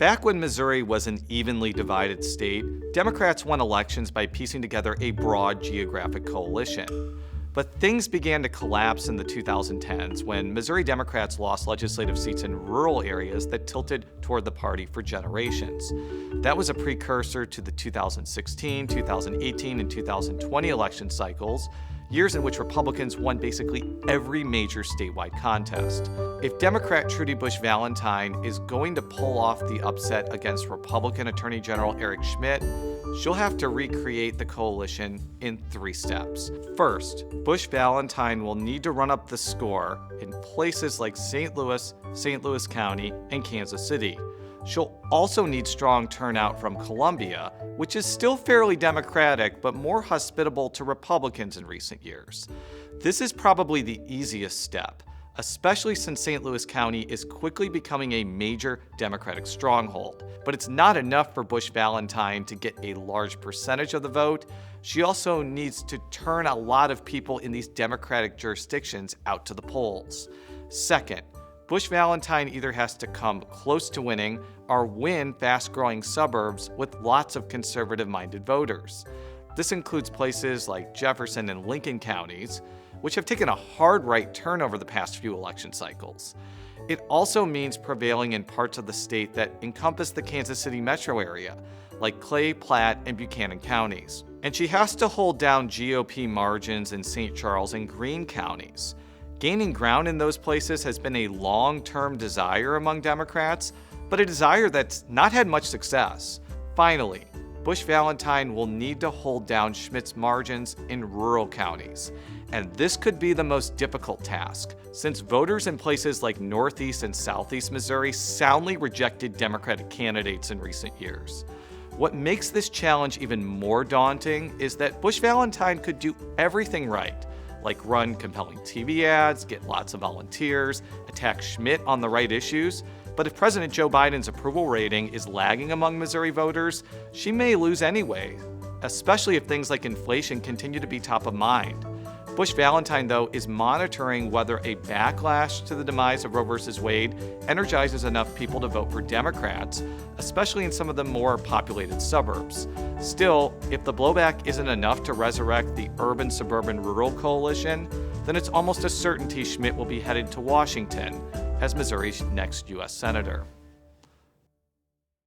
Back when Missouri was an evenly divided state, Democrats won elections by piecing together a broad geographic coalition. But things began to collapse in the 2010s when Missouri Democrats lost legislative seats in rural areas that tilted toward the party for generations. That was a precursor to the 2016, 2018, and 2020 election cycles, years in which Republicans won basically every major statewide contest. If Democrat Trudy Bush Valentine is going to pull off the upset against Republican Attorney General Eric Schmitt, she'll have to recreate the coalition in 3 steps. First, Bush Valentine will need to run up the score in places like St. Louis County, and Kansas City. She'll also need strong turnout from Columbia, which is still fairly Democratic but more hospitable to Republicans in recent years. This is probably the easiest step, especially since St. Louis County is quickly becoming a major Democratic stronghold. But it's not enough for Bush Valentine to get a large percentage of the vote. She also needs to turn a lot of people in these Democratic jurisdictions out to the polls. Second, Bush Valentine either has to come close to winning or win fast-growing suburbs with lots of conservative-minded voters. This includes places like Jefferson and Lincoln counties, which have taken a hard right turn over the past few election cycles. It also means prevailing in parts of the state that encompass the Kansas City metro area, like Clay, Platte, and Buchanan counties. And she has to hold down GOP margins in St. Charles and Greene counties. Gaining ground in those places has been a long-term desire among Democrats, but a desire that's not had much success. Finally, Bush Valentine will need to hold down Schmitt's margins in rural counties. And this could be the most difficult task, since voters in places like Northeast and Southeast Missouri soundly rejected Democratic candidates in recent years. What makes this challenge even more daunting is that Bush Valentine could do everything right, like run compelling TV ads, get lots of volunteers, attack Schmitt on the right issues. But if President Joe Biden's approval rating is lagging among Missouri voters, she may lose anyway, especially if things like inflation continue to be top of mind. Bush Valentine, though, is monitoring whether a backlash to the demise of Roe v. Wade energizes enough people to vote for Democrats, especially in some of the more populated suburbs. Still, if the blowback isn't enough to resurrect the urban-suburban-rural coalition, then it's almost a certainty Schmitt will be headed to Washington as Missouri's next U.S. Senator.